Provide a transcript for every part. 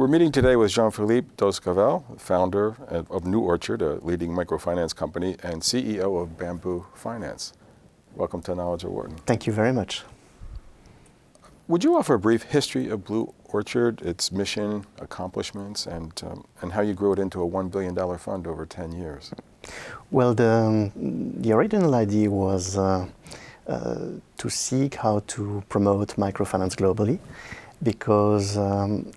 We're meeting today with Jean-Philippe Doscavel, founder of New Orchard, a leading microfinance company, and CEO of Bamboo Finance. Welcome to Knowledge of Wharton. Thank you very much. Would you offer a brief history of Blue Orchard, its mission, accomplishments, and how you grew it into a $1 billion fund over 10 years? Well, the original idea was to seek how to promote microfinance globally, because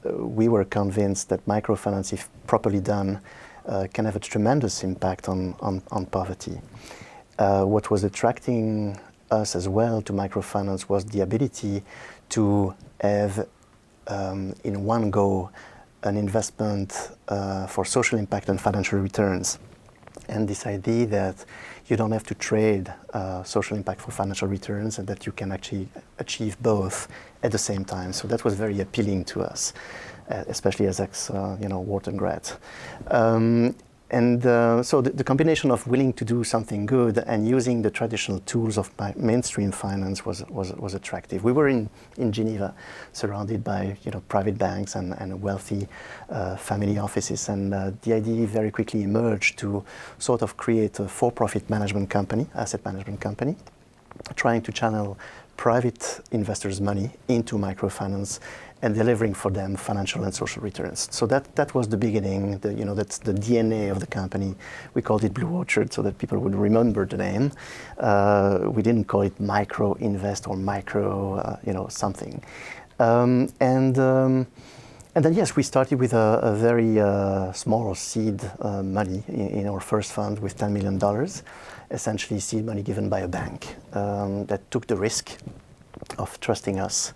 we were convinced that microfinance, if properly done, can have a tremendous impact on poverty. What was attracting us as well to microfinance was the ability to have in one go an investment for social impact and financial returns. And this idea that you don't have to trade social impact for financial returns, and that you can actually achieve both at the same time. So that was very appealing to us, especially as Wharton grads. So the combination of willing to do something good and using the traditional tools of mainstream finance was attractive. We were in Geneva, surrounded by private banks and wealthy family offices, and the idea very quickly emerged to sort of create a for-profit management company, asset management company, trying to channel private investors' money into microfinance and delivering for them financial and social returns. So that was the beginning. That's the DNA of the company. We called it Blue Orchard so that people would remember the name. We didn't call it micro invest or micro, something. And then yes, we started with a very small seed money in our first fund with $10 million, essentially seed money given by a bank that took the risk of trusting us.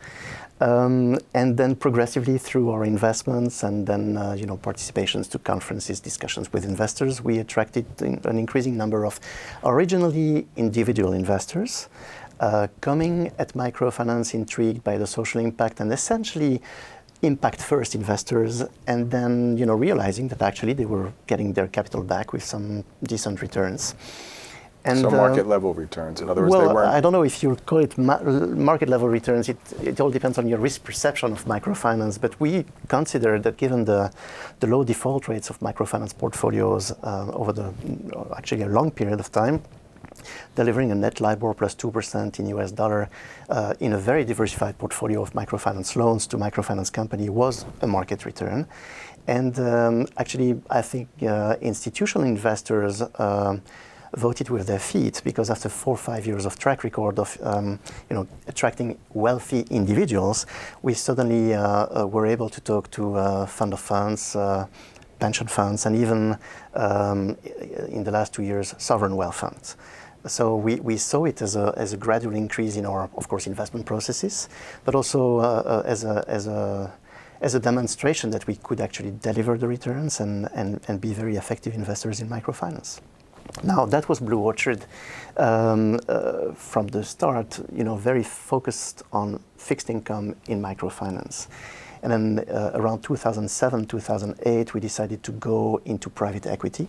And then progressively through our investments and then participations to conferences, discussions with investors, we attracted an increasing number of originally individual investors coming at microfinance intrigued by the social impact and essentially impact first investors, and then realizing that actually they were getting their capital back with some decent returns. And, so market level returns, in other words, well, they weren't... I don't know if you call it market level returns. It all depends on your risk perception of microfinance, but we consider that given the low default rates of microfinance portfolios over actually a long period of time, delivering a net LIBOR plus 2% in US dollar in a very diversified portfolio of microfinance loans to microfinance company was a market return. And actually, I think institutional investors voted with their feet, because after 4 or 5 years of track record of attracting wealthy individuals, we suddenly were able to talk to fund of funds, pension funds, and even in the last 2 years, sovereign wealth funds. So we saw it as a gradual increase in our, of course, investment processes, but also as a demonstration that we could actually deliver the returns and be very effective investors in microfinance. Now, that was Blue Orchard from the start, very focused on fixed income in microfinance. And then around 2007, 2008, we decided to go into private equity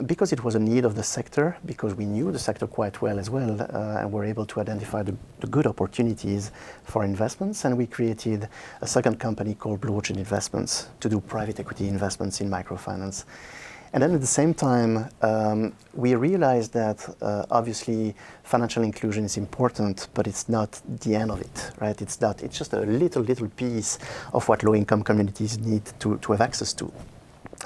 because it was a need of the sector, because we knew the sector quite well as well, and were able to identify the good opportunities for investments. And we created a second company called Blue Orchard Investments to do private equity investments in microfinance. And then at the same time, we realized that obviously financial inclusion is important, but it's not the end of it, right? It's just a little piece of what low-income communities need to have access to.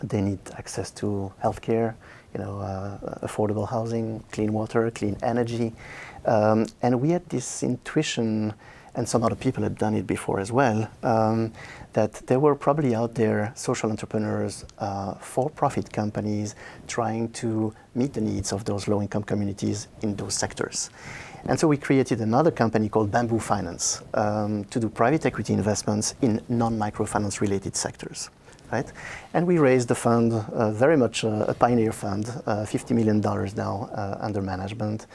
They need access to healthcare, affordable housing, clean water, clean energy. And we had this intuition, and some other people had done it before as well, that there were probably out there social entrepreneurs, for-profit companies trying to meet the needs of those low-income communities in those sectors. And so we created another company called Bamboo Finance to do private equity investments in non-microfinance related sectors. Right? And we raised the fund, very much a pioneer fund, $50 million now under management,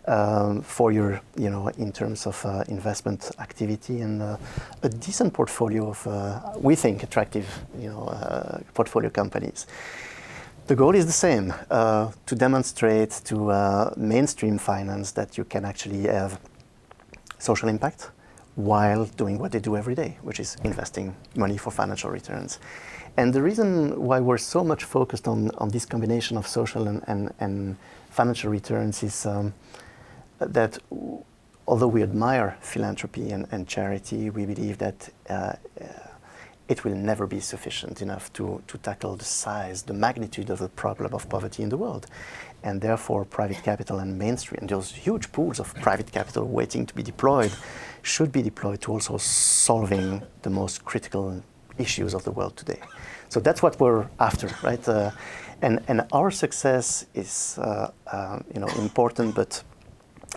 4 year, in terms of investment activity, and a decent portfolio of, we think, attractive, portfolio companies. The goal is the same, to demonstrate to mainstream finance that you can actually have social impact while doing what they do every day, which is investing money for financial returns. And the reason why we're so much focused on this combination of social and financial returns is that although we admire philanthropy and charity, we believe that it will never be sufficient enough to tackle the size, the magnitude of the problem of poverty in the world. And therefore, private capital and mainstream, those huge pools of private capital waiting to be deployed, should be deployed to also solving the most critical issues of the world today. So that's what we're after, right? And our success is important, but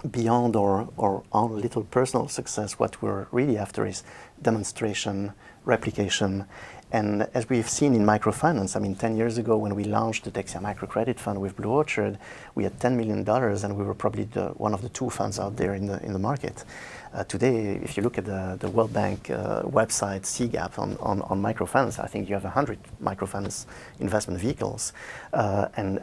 beyond our own little personal success, what we're really after is demonstration, replication. And as we've seen in microfinance, 10 years ago when we launched the Dexia Microcredit Fund with Blue Orchard, we had $10 million and we were probably one of the 2 funds out there in the market. Today, if you look at the World Bank website, CGAP on microfinance, I think you have 100 microfinance investment vehicles, and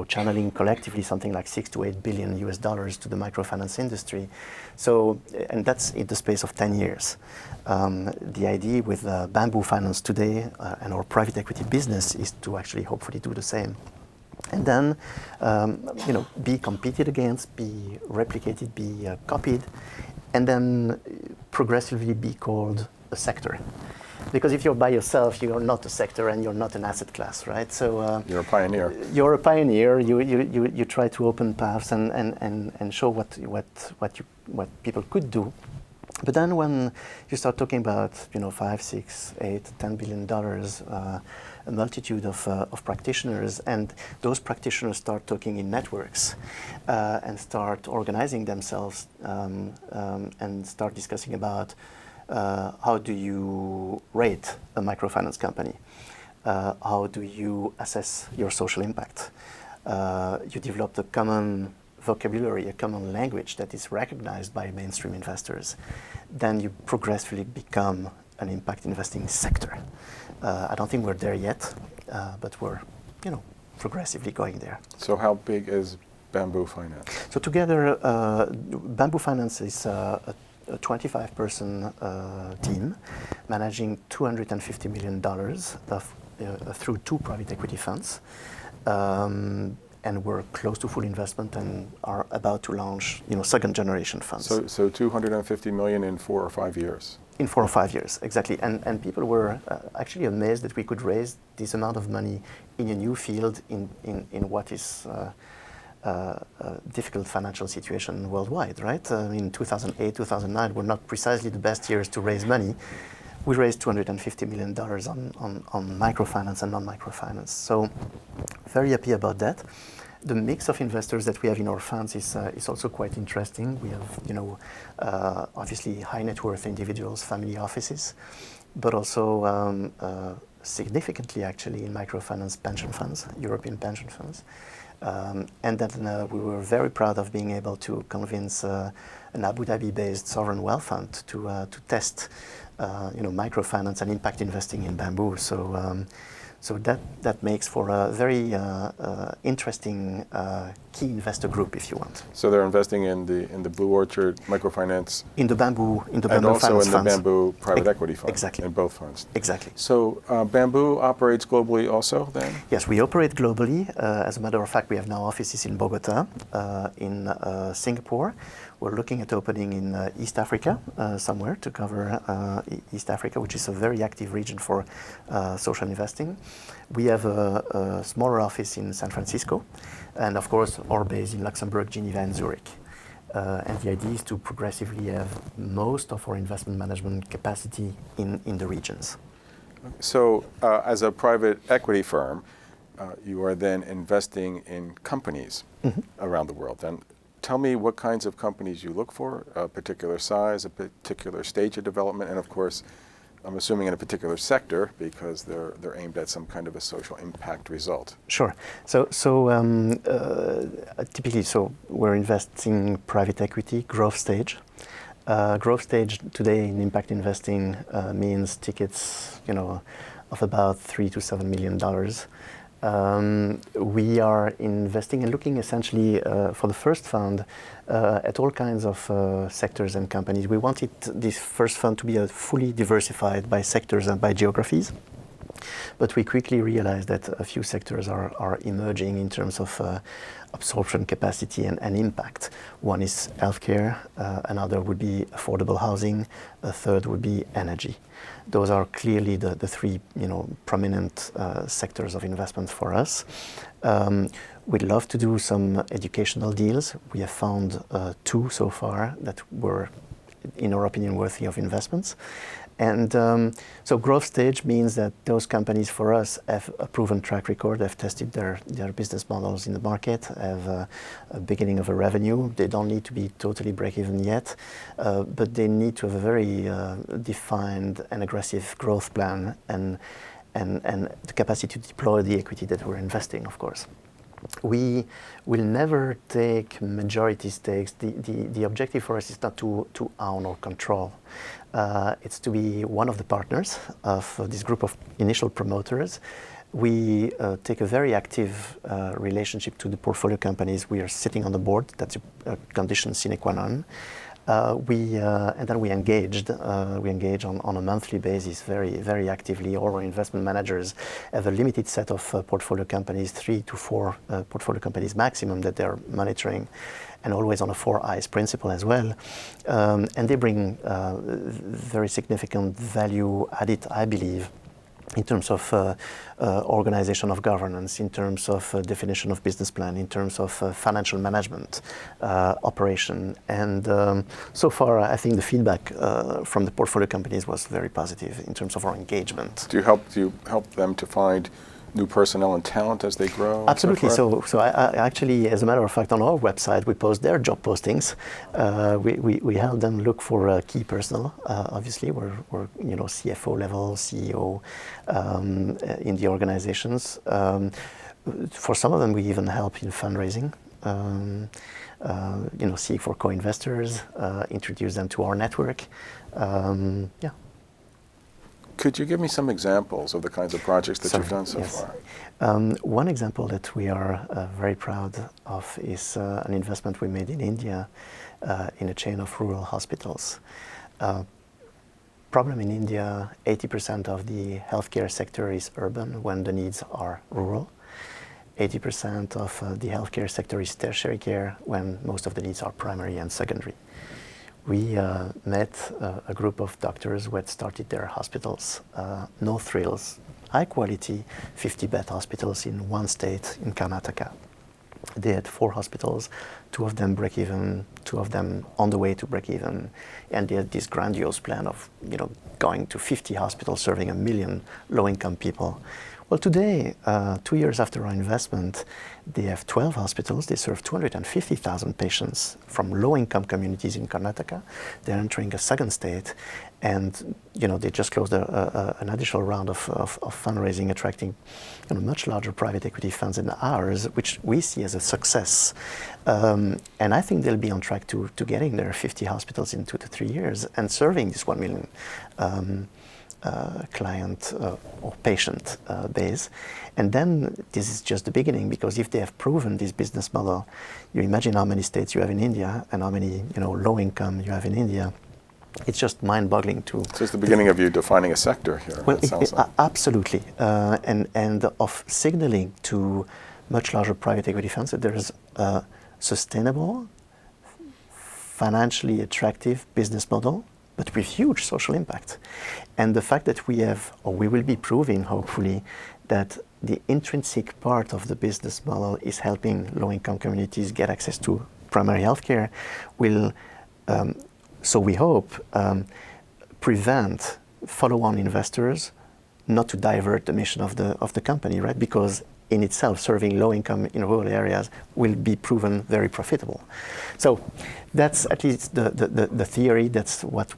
channeling collectively something like $6 to $8 billion to the microfinance industry. So, and that's in the space of 10 years. The idea with Bamboo Finance today and our private equity business is to actually hopefully do the same. And then, be competed against, be replicated, be copied, and then progressively be called a sector. Because if you're by yourself, you're not a sector and you're not an asset class, right? So you're a pioneer. You're a pioneer. You try to open paths and show what people could do. But then when you start talking about $5, 6, 8, $10 billion, a multitude of practitioners, and those practitioners start talking in networks and start organizing themselves and start discussing about how do you rate a microfinance company? How do you assess your social impact? You develop a common vocabulary, a common language that is recognized by mainstream investors. Then you progressively become an impact investing sector. I don't think we're there yet, but we're, progressively going there. So how big is Bamboo Finance? So together, Bamboo Finance is a 25-person team managing $250 million through 2 private equity funds. And we're close to full investment and are about to launch, second generation funds. So 250 million in 4 or 5 years. In 4 or 5 years, exactly. And people were actually amazed that we could raise this amount of money in a new field in what is a difficult financial situation worldwide, right? In 2008, 2009 were not precisely the best years to raise money. We raised $250 million on microfinance and non-microfinance. So very happy about that. The mix of investors that we have in our funds is also quite interesting. We have, obviously high net worth individuals, family offices, but also significantly actually in microfinance pension funds, European pension funds. And then we were very proud of being able to convince an Abu Dhabi-based sovereign wealth fund to test microfinance and impact investing in bamboo. So that makes for a very interesting key investor group, if you want. So they're investing in the Blue Orchard microfinance, in the bamboo and also in the funds. Bamboo private equity fund. Exactly. In both funds. Exactly. So Bamboo operates globally also then? Yes, we operate globally. As a matter of fact, we have now offices in Bogota, in Singapore. We're looking at opening in East Africa somewhere to cover East Africa, which is a very active region for social investing. We have a smaller office in San Francisco, and of course our base in Luxembourg, Geneva, and Zurich. And the idea is to progressively have most of our investment management capacity in the regions. So as a private equity firm, you are then investing in companies around the world. And tell me what kinds of companies you look for, a particular size, a particular stage of development, and of course, I'm assuming in a particular sector because they're aimed at some kind of a social impact result. Sure. So typically, we're investing private equity, growth stage. Growth stage today in impact investing means tickets, of about $3 to $7 million. We are investing and looking essentially for the first fund at all kinds of sectors and companies. We wanted this first fund to be fully diversified by sectors and by geographies. But we quickly realized that a few sectors are emerging in terms of absorption capacity and impact. One is healthcare, another would be affordable housing, a third would be energy. Those are clearly the three prominent sectors of investment for us. We'd love to do some educational deals. We have found two so far that were, in our opinion, worthy of investments. And so growth stage means that those companies for us have a proven track record, have tested their business models in the market, have a beginning of a revenue. They don't need to be totally break-even yet, but they need to have a very defined and aggressive growth plan and the capacity to deploy the equity that we're investing, of course. We will never take majority stakes. The objective for us is not to own or control. It's to be one of the partners of this group of initial promoters. We take a very active relationship to the portfolio companies. We are sitting on the board. That's a condition sine qua non. And then we engage on a monthly basis very, very actively. All our investment managers have a limited set of portfolio companies, 3 to 4 portfolio companies maximum that they're monitoring, and always on a 4 eyes principle as well. And they bring very significant value added, I believe, in terms of organization of governance, in terms of definition of business plan, in terms of financial management, operation. And so far, I think the feedback from the portfolio companies was very positive in terms of our engagement. Do you help them to find new personnel and talent as they grow? Absolutely. So I actually, as a matter of fact, on our website, we post their job postings. We help them look for key personnel. Obviously, we're CFO level, CEO in the organizations. For some of them, we even help in fundraising. Seek for co-investors, introduce them to our network. Yeah. Could you give me some examples of the kinds of projects that you've done so far? One example that we are very proud of is an investment we made in India in a chain of rural hospitals. Problem in India, 80% of the healthcare sector is urban when the needs are rural. 80% of the healthcare sector is tertiary care when most of the needs are primary and secondary. We met a group of doctors who had started their hospitals, no frills, high quality, 50-bed hospitals in one state, in Karnataka. They had 4 hospitals, 2 of them break even, 2 of them on the way to break even, and they had this grandiose plan of going to 50 hospitals serving 1 million low-income people. Well, today, 2 years after our investment, they have 12 hospitals. They serve 250,000 patients from low-income communities in Karnataka. They're entering a second state, and they just closed an additional round of fundraising, attracting much larger private equity funds than ours, which we see as a success. And I think they'll be on track to getting their 50 hospitals in 2 to 3 years and serving this 1 million client or patient base. And then this is just the beginning, because if they have proven this business model, you imagine how many states you have in India and how many low income you have in India. It's just mind-boggling to. So it's the beginning of you defining a sector here. Well, absolutely, and of signaling to much larger private equity funds that there is a sustainable, financially attractive business model, but with huge social impact. And the fact that we have, or we will be proving, hopefully, that the intrinsic part of the business model is helping low-income communities get access to primary healthcare will, so we hope, prevent follow-on investors not to divert the mission of the company, right? Because in itself, serving low-income in rural areas will be proven very profitable. So that's at least the theory. That's what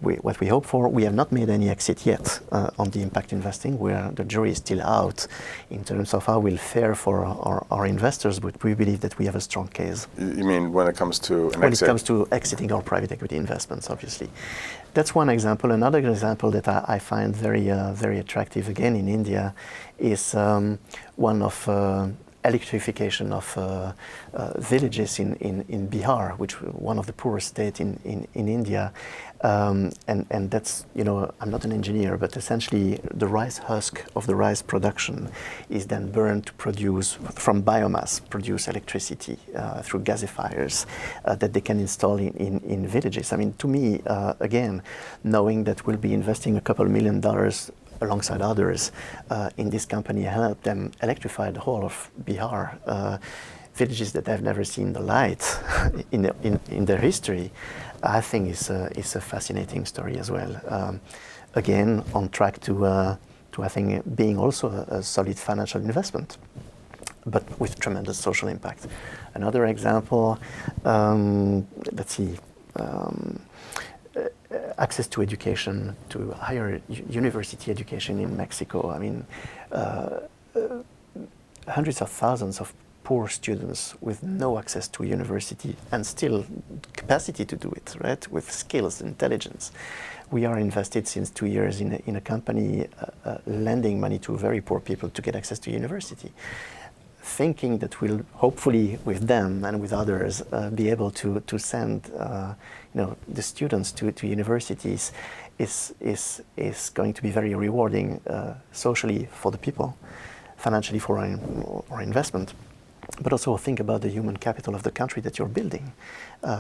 we hope for. We have not made any exit yet on the impact investing, where the jury is still out in terms of how we'll fare for our investors, but we believe that we have a strong case. You mean when it comes to an when exit? it comes to exiting our private equity investments, obviously. That's one example. Another example that I find very attractive, again in India, is one of electrification of villages in Bihar, which one of the poorest states in India. And that's, I'm not an engineer, but essentially the rice husk of the rice production is then burned to produce, from biomass, produce electricity through gasifiers that they can install in villages. I mean, to me, again, knowing that we'll be investing a couple $1 million alongside others in this company, help them electrify the whole of Bihar, villages that have never seen the light in their history, I think is a fascinating story as well. Again, on track to I think being also a solid financial investment, but with tremendous social impact. Another example, let's see. Access to education, to higher university education in Mexico. I mean, hundreds of thousands of poor students with no access to university and still capacity to do it, right? With skills, intelligence. We are invested since 2 years in a company lending money to very poor people to get access to university, thinking that we'll hopefully with them and with others be able to send the students to universities is going to be very rewarding socially for the people, financially for our investment, but also think about the human capital of the country that you're building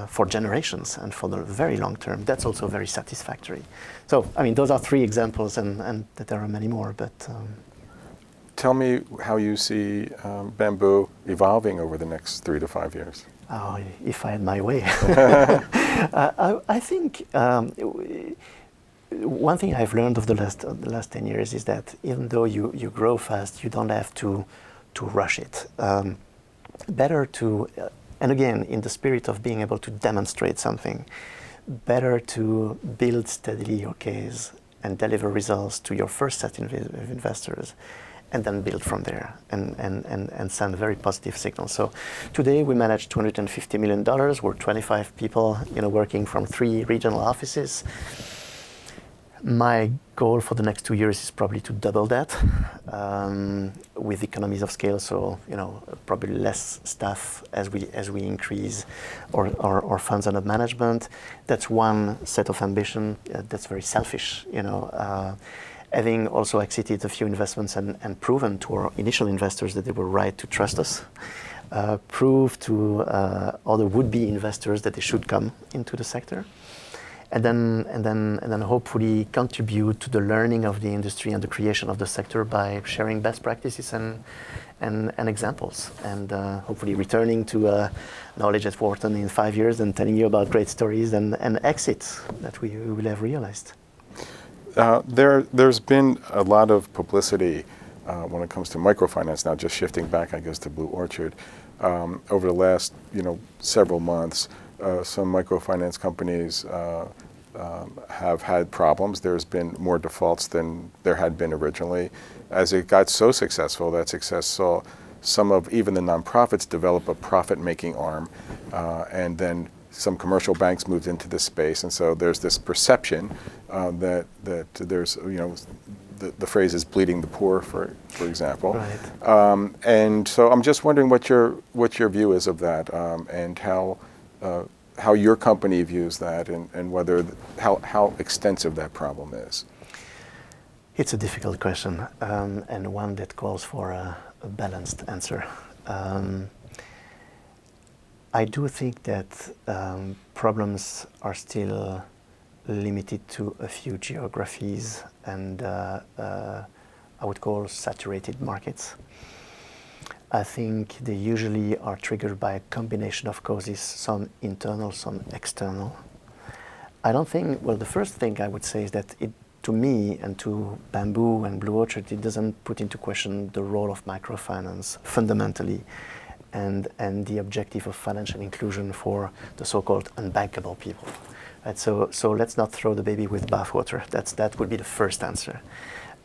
for generations and for the very long term. That's also very satisfactory. So, I mean, those are 3 examples, and that there are many more, but... Tell me how you see Bamboo evolving over the next 3 to 5 years. Oh, if I had my way. I think one thing I've learned of the last 10 years is that even though you grow fast, you don't have to rush it. Better to, and again, in the spirit of being able to demonstrate something, better to build steadily your case and deliver results to your first set of investors, and then build from there and send very positive signals. So today we manage $250 million. We're 25 people, working from 3 regional offices. My goal for the next 2 years is probably to double that with economies of scale. So probably less staff as we increase our funds under management. That's one set of ambition. That's very selfish, Having also exited a few investments and proven to our initial investors that they were right to trust us, prove to other would-be investors that they should come into the sector, and then hopefully contribute to the learning of the industry and the creation of the sector by sharing best practices and examples, and hopefully returning to knowledge at Wharton in 5 years and telling you about great stories and exits that we will have realized. There's been a lot of publicity when it comes to microfinance now, just shifting back, I guess, to Blue Orchard. Over the last, several months, some microfinance companies have had problems. There's been more defaults than there had been originally. As it got so successful, that success saw some of even the nonprofits develop a profit-making arm, and then some commercial banks moved into this space, and so there's this perception that there's, the phrase is bleeding the poor, for example. Right. And so I'm just wondering what your view is of that, and how your company views that, and whether how extensive that problem is. It's a difficult question, and one that calls for a balanced answer. I do think that problems are still limited to a few geographies and I would call saturated markets. I think they usually are triggered by a combination of causes, some internal, some external. I don't think, well, the first thing I would say is that to me and to Bamboo and Blue Orchard, it doesn't put into question the role of microfinance fundamentally and the objective of financial inclusion for the so-called unbankable people. Right? So let's not throw the baby with bathwater. That would be the first answer.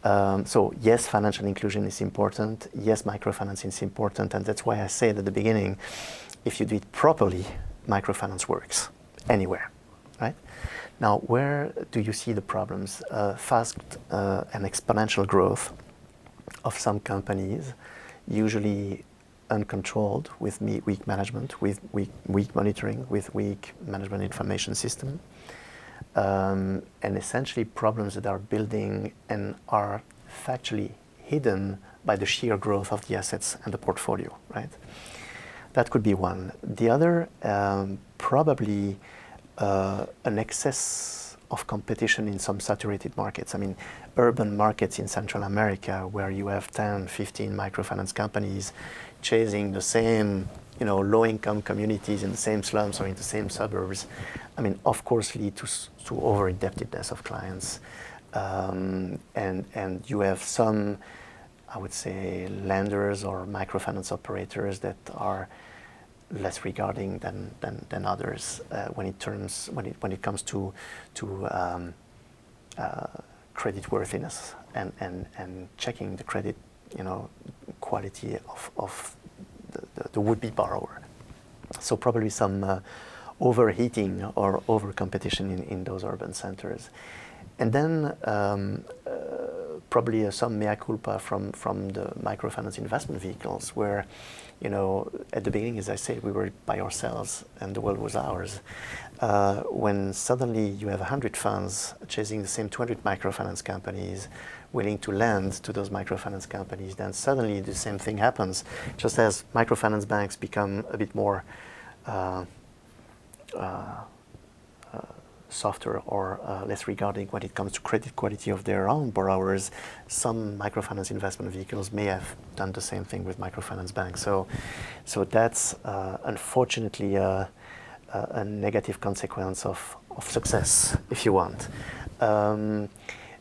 So yes, financial inclusion is important. Yes, microfinancing is important, and that's why I said at the beginning, if you do it properly, microfinance works anywhere, right? Now, where do you see the problems? Fast and exponential growth of some companies, usually uncontrolled, with weak management, with weak monitoring, with weak management information system, and essentially problems that are building and are factually hidden by the sheer growth of the assets and the portfolio, right? That could be one. The other, probably an excess of competition in some saturated markets. I mean, urban markets in Central America where you have 10, 15 microfinance companies chasing the same, low-income communities in the same slums or in the same suburbs, I mean, of course, lead to over-indebtedness of clients. And you have some, I would say, lenders or microfinance operators that are less regarding than others when it comes to credit worthiness and checking the credit quality of the would-be borrower. So probably some overheating or over competition in those urban centers. And then probably some mea culpa from the microfinance investment vehicles where, at the beginning, as I said, we were by ourselves and the world was ours. When suddenly you have 100 funds chasing the same 200 microfinance companies, willing to lend to those microfinance companies, then suddenly the same thing happens. Just as microfinance banks become a bit more softer or less regarding when it comes to credit quality of their own borrowers, some microfinance investment vehicles may have done the same thing with microfinance banks. So that's unfortunately a negative consequence of success, if you want.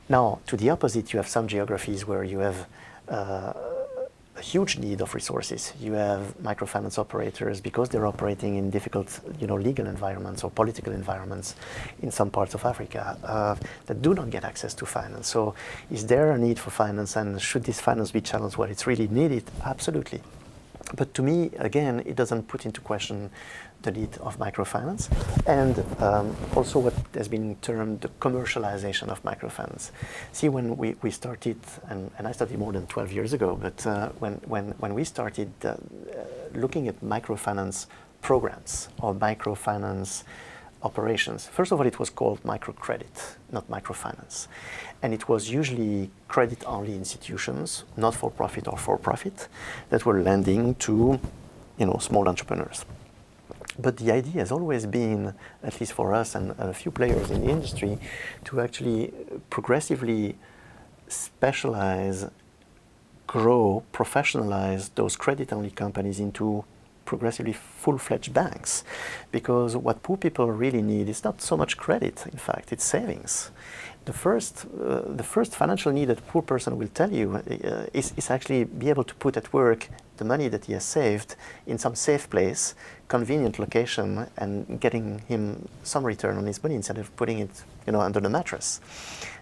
Now, to the opposite, you have some geographies where you have a huge need of resources. You have microfinance operators, because they're operating in difficult, legal environments or political environments in some parts of Africa, that do not get access to finance. So is there a need for finance, and should this finance be channeled where it's really needed? Absolutely. But to me, again, it doesn't put into question the need of microfinance, and also what has been termed the commercialization of microfinance. See, when we started, and I started more than 12 years ago, but when we started looking at microfinance programs or microfinance operations, first of all, it was called microcredit, not microfinance. And it was usually credit-only institutions, not for-profit or for-profit, that were lending to, small entrepreneurs. But the idea has always been, at least for us and a few players in the industry, to actually progressively specialize, grow, professionalize those credit-only companies into progressively full-fledged banks. Because what poor people really need is not so much credit, in fact, it's savings. The first financial need that a poor person will tell you is actually be able to put at work the money that he has saved in some safe place, convenient location, and getting him some return on his money instead of putting it, under the mattress.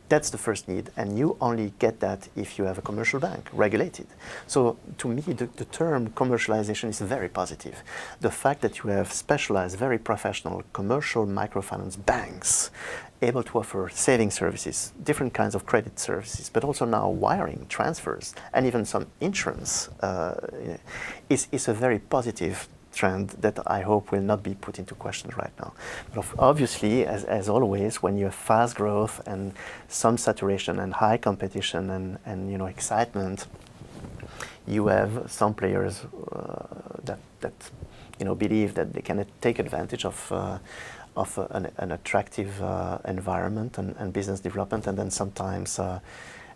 That's the first need, and you only get that if you have a commercial bank, regulated. So to me, the term commercialization is very positive. The fact that you have specialized, very professional commercial microfinance banks able to offer saving services, different kinds of credit services, but also now wiring, transfers, and even some insurance is a very positive trend that I hope will not be put into question right now. But obviously, as always, when you have fast growth and some saturation and high competition and excitement, you have some players that believe that they can take advantage of an attractive environment and business development, and then sometimes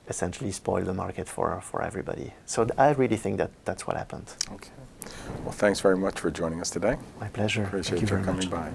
essentially spoil the market for everybody. So I really think that that's what happened. Okay. Well, thanks very much for joining us today. My pleasure. Appreciate you coming by.